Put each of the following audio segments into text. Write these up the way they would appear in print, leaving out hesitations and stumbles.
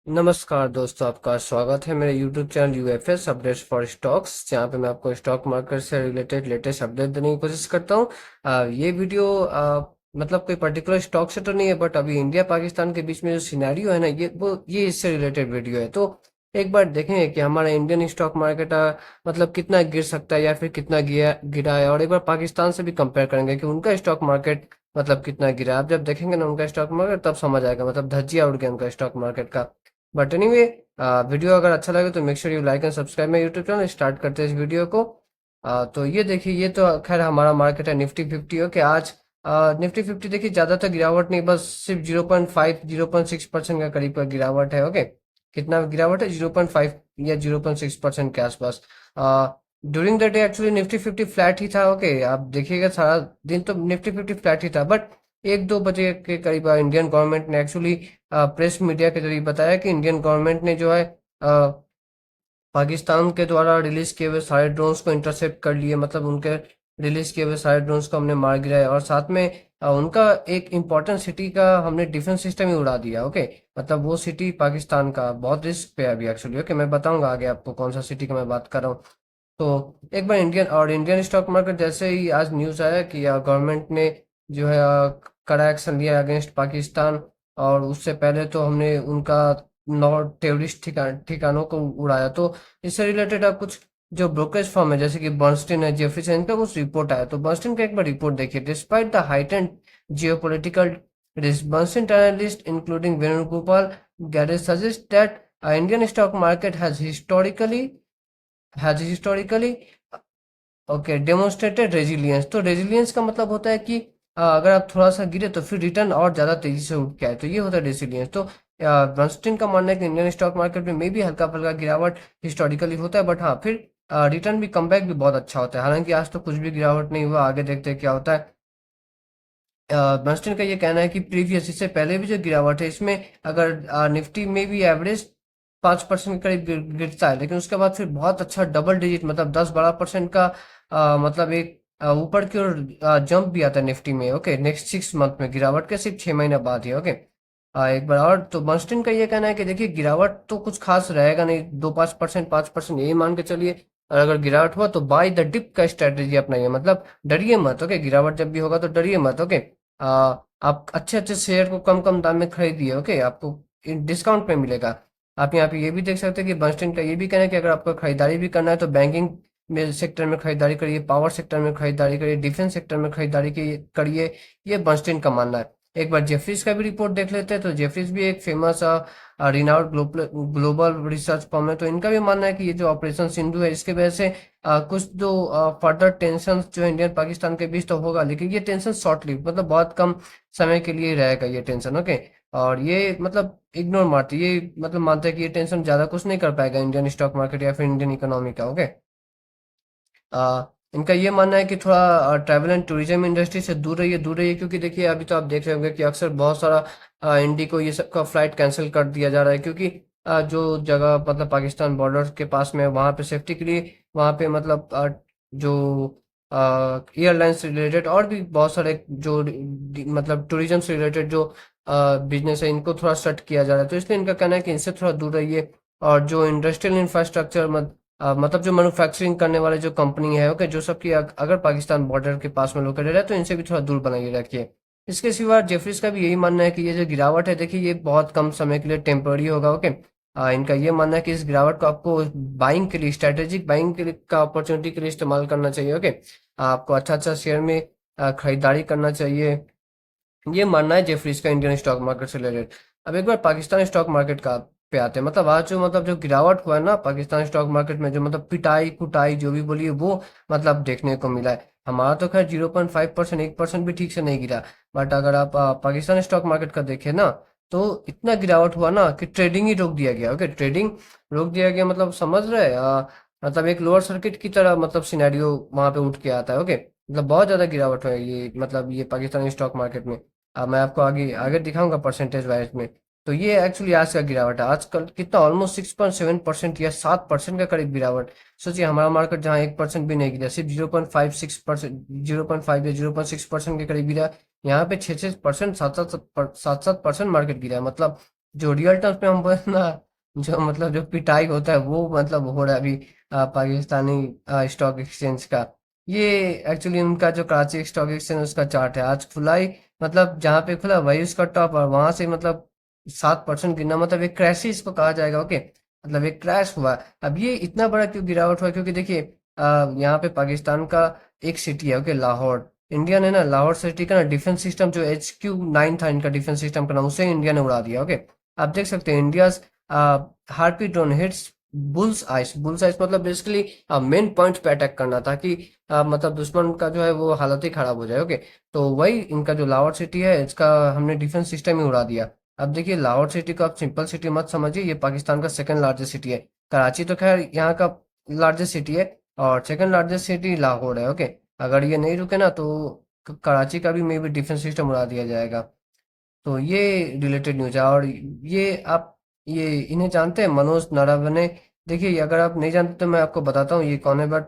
नमस्कार दोस्तों, आपका स्वागत है मेरे YouTube channel UFS updates for stocks, जहाँ पे मैं आपको स्टॉक मार्केट से रिलेटेड लेटेस्ट अपडेट देने की कोशिश करता हूँ। ये वीडियो मतलब कोई पर्टिकुलर स्टॉक से तो नहीं है, बट अभी इंडिया पाकिस्तान के बीच में जो सिनेरियो है ना, ये इससे रिलेटेड वीडियो है। तो एक बार देखेंगे कि हमारा इंडियन स्टॉक मार्केट मतलब कितना गिर सकता है या फिर कितना गिरा है, और एक बार पाकिस्तान से भी कंपेयर करेंगे कि उनका स्टॉक मार्केट मतलब कितना गिरा है। आप जब देखेंगे ना उनका स्टॉक मार्केट, तब समझ आएगा, मतलब धज्जियां उड़ गया उनका स्टॉक मार्केट का। बट एनीवे, वीडियो अगर अच्छा लगे तो make sure you like and subscribe my YouTube channel. Start करते हैं इस वीडियो को। तो ये देखिए, ये तो खैर हमारा मार्केट है निफ्टी 50। ओके, आज निफ्टी 50 देखिए ज़्यादातर गिरावट नहीं, बस सिर्फ 0.6% का करीब का गिरावट है। ओके, कितना गिरावट है? 0.5 या 0.6% के आसपास। During the day actually Nifty 50 flat ही था। ओके, आप देखिएगा सारा दिन तो निफ्टी 50 फ्लैट ही था, बट 1-2 बजे के करीब इंडियन गवर्नमेंट ने एक्चुअली प्रेस मीडिया के जरिए बताया कि इंडियन गवर्नमेंट ने जो है पाकिस्तान के द्वारा रिलीज किए हुए सारे ड्रोन्स को इंटरसेप्ट कर लिए, मतलब उनके रिलीज किए हुए सारे ड्रोन्स को हमने मार गिराया, और साथ में उनका एक इम्पोर्टेंट सिटी का हमने डिफेंस सिस्टम ही उड़ा दिया। ओके, मतलब वो सिटी पाकिस्तान का बहुत रिस्क पे है अभी एक्चुअली। ओके, मैं बताऊंगा आगे आपको कौन सा सिटी का मैं बात कर रहा हूँ। तो एक बार इंडियन स्टॉक मार्केट जैसे ही आज न्यूज़ आया कि गवर्नमेंट ने जो है कड़ा एक्शन लिया अगेंस्ट पाकिस्तान, और उससे पहले तो हमने उनका नौ टेररिस्ट ठिकानों को उड़ाया। तो इससे रिलेटेड आप कुछ जो ब्रोकरेज फर्म है जैसे कि बर्नस्टीन है, जेफरीज है, इनका कुछ रिपोर्ट आया। तो बर्नस्टीन का एक बार रिपोर्ट देखिए। Despite the heightened geopolitical risk, Bernstein analyst including Venugopal garage suggest that Indian stock market has historically okay demonstrated resilience. तो रेजिलियंस का मतलब होता है कि अगर आप थोड़ा सा गिरे तो फिर रिटर्न और ज़्यादा तेजी से उठ के आए, तो ये होता है रेजिलियंस। तो बर्नस्टीन का मानना है कि इंडियन स्टॉक मार्केट में भी हल्का फुल्का गिरावट हिस्टोरिकली होता है, बट हाँ फिर रिटर्न भी कमबैक भी बहुत अच्छा होता है। हालांकि आज तो कुछ भी गिरावट नहीं हुआ, आगे देखते हैं क्या होता है। बर्नस्टीन का ये कहना है कि प्रीवियस इससे पहले भी जो गिरावट है इसमें अगर निफ्टी में भी एवरेज 5% के करीब गिरता है, लेकिन उसके बाद फिर बहुत अच्छा डबल डिजिट मतलब 10-12% का मतलब एक ऊपर की ओर जंप भी आता है निफ्टी में। ओके, नेक्स्ट 6 मंथ में गिरावट के सिर्फ 6 महीने बाद ही। ओके, एक बार और तो बर्नस्टीन का ये कहना है कि देखिए गिरावट तो कुछ खास रहेगा नहीं, 2-5%, 5% यही मान के चलिए। और अगर गिरावट हुआ तो बाय द डिप का स्ट्रेटेजी अपनाइए, मतलब डरिए मत। ओके, गिरावट जब भी होगा तो डरिए मत। ओके, आप अच्छे अच्छे शेयर को कम कम दाम में खरीदिए। ओके, आपको डिस्काउंट पे मिलेगा। आप यहाँ पे ये भी देख सकते हैं कि बर्नस्टीन का ये भी कहना है कि अगर आपको खरीदारी भी करना है तो बैंकिंग में सेक्टर में खरीदारी करिए, पावर सेक्टर में खरीदारी करिए, डिफेंस सेक्टर में खरीदारी करिए। ये बर्नस्टीन का मानना है। एक बार जेफरीज का भी रिपोर्ट देख लेते हैं। तो जेफरीज भी एक famous renowned global research firm है। तो इनका भी मानना है कि ये जो ऑपरेशन सिंधु है इसके वजह से कुछ जो फर्दर टेंशन जो इंडियन पाकिस्तान के बीच तो होगा, लेकिन ये टेंशन शॉर्ट लिव, मतलब बहुत कम समय के लिए ही रहेगा ये टेंशन। ओके, और ये मतलब इग्नोर मारते, ये मतलब मानते हैं कि ये टेंशन ज्यादा कुछ नहीं कर पाएगा इंडियन स्टॉक मार्केट या फिर इंडियन इकोनॉमी का। ओके, इनका ये मानना है कि थोड़ा ट्रैवल एंड टूरिज्म इंडस्ट्री से दूर रहिए, क्योंकि देखिए अभी तो आप देख रहे होंगे कि अक्सर बहुत सारा इंडिको ये सब का फ्लाइट कैंसिल कर दिया जा रहा है, क्योंकि जो जगह मतलब पाकिस्तान बॉर्डर के पास में वहाँ पे सेफ्टी के लिए वहाँ पे मतलब जो एयरलाइन से रिलेटेड और भी बहुत सारे जो मतलब टूरिज्म से रिलेटेड जो बिजनेस है इनको थोड़ा सेट किया जा रहा है। तो इसलिए इनका कहना है कि इनसे थोड़ा दूर रहिए। और जो इंडस्ट्रियल इंफ्रास्ट्रक्चर मतलब जो मैन्युफैक्चरिंग करने वाले जो कंपनी है, ओके, जो सबकी अगर पाकिस्तान बॉर्डर के पास में लोकेटेड है तो इनसे भी थोड़ा दूर बनाइए रखिए। इसके सिवा जेफरीज का भी यही मानना है कि ये जो गिरावट है देखिए ये बहुत कम समय के लिए टेम्पररी होगा। ओके, इनका ये मानना है कि इस गिरावट को आपको बाइंग के लिए, स्ट्रेटेजिक बाइंग के लिए का अपॉर्चुनिटी के लिए इस्तेमाल करना चाहिए। ओके, आपको अच्छा अच्छा शेयर में खरीदारी करना चाहिए। ये मानना है जेफरीज का इंडियन स्टॉक मार्केट से रिलेटेड। अब एक बार पाकिस्तान स्टॉक मार्केट का पे आते हैं। मतलब आज जो मतलब जो गिरावट हुआ है ना पाकिस्तान स्टॉक मार्केट में, जो मतलब पिटाई कुटाई जो भी बोलिए वो मतलब देखने को मिला है। हमारा तो खैर 0.5%, 1% भी ठीक से नहीं गिरा। बट अगर आप पाकिस्तान स्टॉक मार्केट का देखें ना, तो इतना गिरावट हुआ ना कि ट्रेडिंग ही रोक दिया गया। ओके, ट्रेडिंग रोक दिया गया, मतलब समझ रहे हैं? मतलब एक लोअर सर्किट की तरह मतलब सिनेरियो वहां पे उठ के आता है। ओके, मतलब बहुत ज्यादा गिरावट है ये, मतलब ये पाकिस्तानी स्टॉक मार्केट में। मैं आपको आगे आगे दिखाऊंगा परसेंटेज वाइज में। तो ये एक्चुअली आज का गिरावट है। आजकल कितना ऑलमोस्ट 6.7% या 7% का करीब गिरावट। सोचिए हमारा मार्केट जहाँ 1% भी नहीं गिरा, सिर्फ 0.56%, 0.5 या 0.6% के करीब गिरा, यहाँ पे 6-6%, 7-7% मार्केट गिरा है। मतलब जो रियल टर्म्स में हम बोले ना, जो मतलब जो पिटाई होता है वो मतलब हो रहा है अभी पाकिस्तानी स्टॉक एक्सचेंज का। ये एक्चुअली उनका जो कराची स्टॉक एक्सचेंज उसका चार्ट है, आज खुला ही मतलब जहाँ पे खुला वही उसका टॉप, और वहां से मतलब 7% गिरना मतलब एक क्रैश ही इसको कहा जाएगा। ओके, मतलब एक क्रैश हुआ। अब ये इतना बड़ा क्यों गिरावट हुआ, क्योंकि देखिए यहाँ पे पाकिस्तान का एक सिटी है, ओके, लाहौर। इंडिया ने ना लाहौर सिटी का ना डिफेंस सिस्टम जो HQ9 था इनका डिफेंस सिस्टम का नाम, उसे इंडिया ने उड़ा दिया। ओके, आप देख सकते हैं India harpy drone hits bulls ice. Bulls ice मतलब बेसिकली मेन पॉइंट पे अटैक करना, ताकि मतलब दुश्मन का जो है वो हालत ही खराब हो जाए। ओके, तो वही इनका जो लाहौर सिटी है इसका हमने डिफेंस सिस्टम ही उड़ा दिया। अब देखिए लाहौर सिटी को आप सिंपल सिटी मत समझिए, ये पाकिस्तान का सेकंड लार्जेस्ट सिटी है। कराची तो खैर यहाँ का लार्जेस्ट सिटी है, और सेकंड लार्जेस्ट सिटी लाहौर है। ओके, अगर ये नहीं रुके ना तो कराची का भी मे बी डिफेंस सिस्टम उड़ा दिया जाएगा। तो ये रिलेटेड न्यूज है। और ये आप ये इन्हें जानते हैं, मनोज नरवणे। देखिए अगर आप नहीं जानते तो मैं आपको बताता हूँ ये कौन है, बट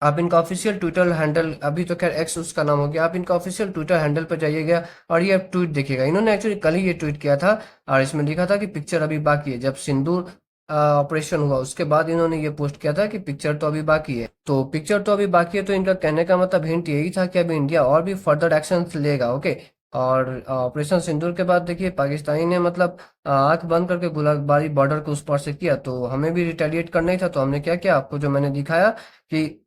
आप इनका ऑफिशियल ट्विटर हैंडल, अभी तो खैर एक्स उसका नाम हो गया, आप इनका ऑफिशियल ट्विटर हैंडल पर जाइएगा और ये आप ट्वीट देखिएगा। इन्होंने एक्चुअली कल ही ये ट्वीट किया था, और इसमें लिखा था कि पिक्चर अभी बाकी है। जब सिंदूर ऑपरेशन हुआ उसके बाद इन्होंने ये पोस्ट किया था कि पिक्चर तो अभी बाकी है। तो पिक्चर तो अभी बाकी है, तो इनका कहने का मतलब हिंट यही था कि अभी इंडिया और भी फर्दर एक्शन लेगा। ओके, और ऑपरेशन सिंदूर के बाद देखिए पाकिस्तानी ने मतलब आंख बंद करके गोलाबारी बॉर्डर को उस पार से किया, तो हमें भी रिटेलिएट करना ही था। तो हमने क्या किया, आपको जो मैंने दिखाया कि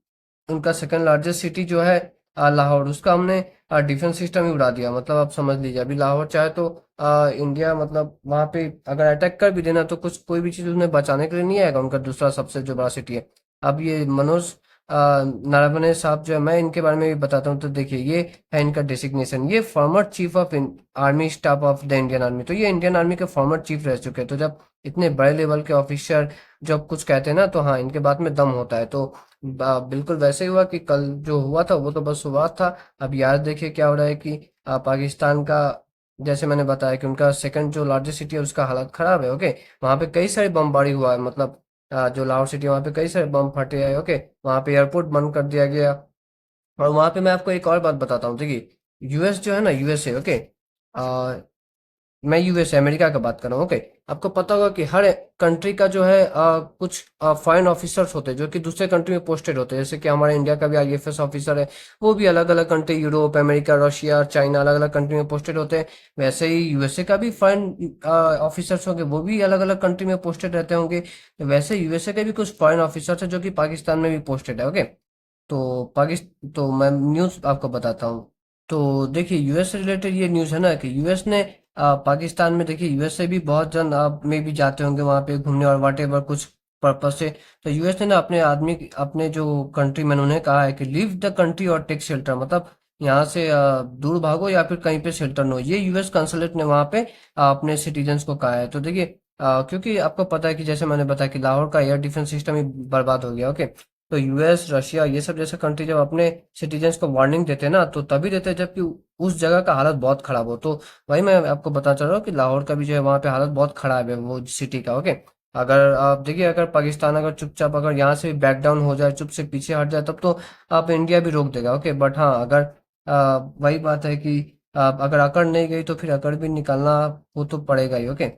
उनका सेकंड लार्जेस्ट सिटी जो है लाहौर, उसका हमने डिफेंस सिस्टम ही उड़ा दिया। मतलब आप समझ लीजिए अभी लाहौर चाहे तो इंडिया मतलब वहां पे अगर अटैक कर भी देना तो कुछ कोई भी चीज उन्हें बचाने के लिए नहीं आएगा, उनका दूसरा सबसे जो बड़ा सिटी है। अब ये मनोज नरवणे साहब जो है, मैं इनके बारे में भी बताता हूँ। तो देखिए ये है इनका डेसिग्नेशन, ये former chief of army staff of the Indian army. तो ये इंडियन आर्मी के फॉर्मर चीफ रह चुके हैं। तो जब इतने बड़े लेवल के ऑफिसर जब कुछ कहते हैं ना, तो हाँ इनके बात में दम होता है। तो बिल्कुल वैसे ही हुआ कि कल जो हुआ था वो तो बस शुरुआत था। अब यार देखिए क्या हो रहा है कि पाकिस्तान का, जैसे मैंने बताया कि उनका सेकंड जो लार्जेस्ट सिटी है उसका हालत खराब है। ओके, वहाँ पे कई सारे बमबारी हुआ है, मतलब जो लाहौर सिटी है वहाँ पे कई सारे बम फटे हैं। ओके, वहाँ पे एयरपोर्ट बंद कर दिया गया। और वहाँ पे मैं आपको एक और बात बताता हूँ, देखिए यूएस जो है ना, यूएसए, ओके, मैं यूएस अमेरिका का बात कर रहा हूँ। ओके, आपको पता होगा कि हर कंट्री का जो है कुछ फॉरेन ऑफिसर्स होते हैं जो कि दूसरे कंट्री में पोस्टेड होते हैं। जैसे कि हमारे इंडिया का भी IFS ऑफिसर है, वो भी अलग अलग country, Europe, America, Russia, China, अलग अलग कंट्री में पोस्टेड होते हैं। वैसे ही यूएसए का भी फॉरेन ऑफिसर्स होंगे, वो भी अलग अलग कंट्री में पोस्टेड रहते होंगे। वैसे यूएसए के भी कुछ फॉरेन ऑफिसर्स हैं जो कि पाकिस्तान में भी पोस्टेड है। ओके, तो तो मैं न्यूज़ आपको बताता हूँ। तो देखिए यूएस से रिलेटेड ये न्यूज़ है ना कि यूएस ने पाकिस्तान में, देखिए यूएस से भी बहुत जन आप में भी जाते होंगे वहाँ पे घूमने और वाट एवर कुछ पर्पज से। तो यूएस ने ना अपने आदमी, अपने जो कंट्री मैन, उन्हें कहा है कि लीव द कंट्री और टेक शेल्टर, मतलब यहाँ से दूर भागो या फिर कहीं पे शेल्टर लो। ये यूएस कंसुलेट ने वहाँ पे अपने सिटीजन्स को कहा है। तो देखिए क्योंकि आपको पता है कि जैसे मैंने बताया कि लाहौर का एयर डिफेंस सिस्टम ही बर्बाद हो गया। ओके, तो यूएस, रशिया, ये सब जैसे कंट्री जब अपने सिटीजन्स को वार्निंग देते हैं ना, तो तभी देते हैं जबकि उस जगह का हालत बहुत खराब हो। तो वही मैं आपको बताना चाह रहा हूँ कि लाहौर का भी जो है वहाँ पे हालत बहुत खराब है वो सिटी का। ओके, अगर आप देखिए अगर पाकिस्तान अगर चुपचाप अगर यहाँ से बैक डाउन हो जाए, चुप से पीछे हट जाए, तब तो आप इंडिया भी रोक देगा। ओके, बट हाँ अगर वही बात है कि अगर अकड़ नहीं गई तो फिर अकड़ भी निकालना वो तो पड़ेगा ही। ओके,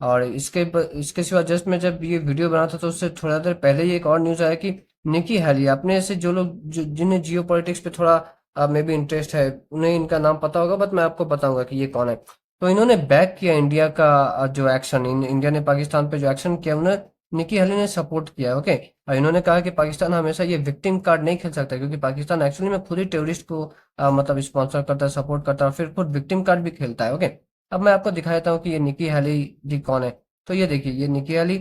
और इसके सिवा जस्ट मैं जब ये वीडियो बना था तो उससे थोड़ा देर पहले ही एक और न्यूज़ आया कि निकी हैली, अपने ऐसे जो लोग जिन्हें जियो पॉलिटिक्स पे थोड़ा मे बी इंटरेस्ट है, उन्हें इनका नाम पता होगा, बट मैं आपको बताऊंगा कि ये कौन है। तो इन्होंने बैक किया इंडिया का जो एक्शन, इंडिया ने पाकिस्तान पे जो एक्शन किया, उन्हें निकी हैली ने सपोर्ट किया। ओके, और इन्होंने कहा कि पाकिस्तान हमेशा ये विक्टिम कार्ड नहीं खेल सकता, क्योंकि पाकिस्तान एक्चुअली में खुद ही टेररिस्ट को मतलब स्पॉन्सर करता है, सपोर्ट करता है, और फिर खुद विक्टिम कार्ड भी खेलता है। ओके, अब मैं आपको दिखा देता हूँ कि ये निकी हैली जी कौन है। तो ये देखिए ये निकी हैली,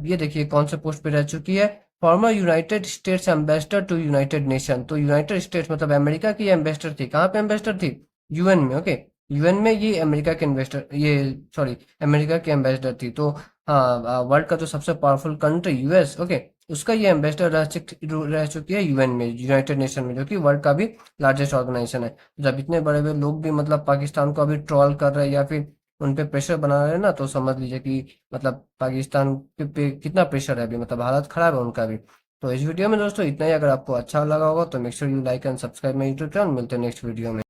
ये देखिए कौन से पोस्ट पे रह चुकी है, former United States ambassador to United Nation. तो यूनाइटेड स्टेट्स मतलब अमेरिका की एम्बेसडर थी, कहाँ पे एम्बेसडर थी, यूएन में। ओके, यूएन में ये अमेरिका के इन्वेस्टर, ये सॉरी अमेरिका की एम्बेसडर थी। तो हाँ वर्ल्ड का जो सबसे पावरफुल कंट्री यूएस, ओके, उसका ये एम्बेसडर रह चुकी है यूएन में, यूनाइटेड नेशन में, जो कि वर्ल्ड का भी लार्जेस्ट ऑर्गेनाइजेशन है। जब इतने बड़े बड़े लोग भी मतलब पाकिस्तान को अभी ट्रोल कर रहे हैं या फिर उन पे प्रेशर बना रहे हैं ना, तो समझ लीजिए कि मतलब पाकिस्तान पे कितना प्रेशर है अभी, मतलब हालत खराब है उनका भी। तो इस वीडियो में दोस्तों इतना ही। अगर आपको अच्छा लगा होगा तो make sure you like and subscribe my YouTube channel. मिलते हैं नेक्स्ट वीडियो में।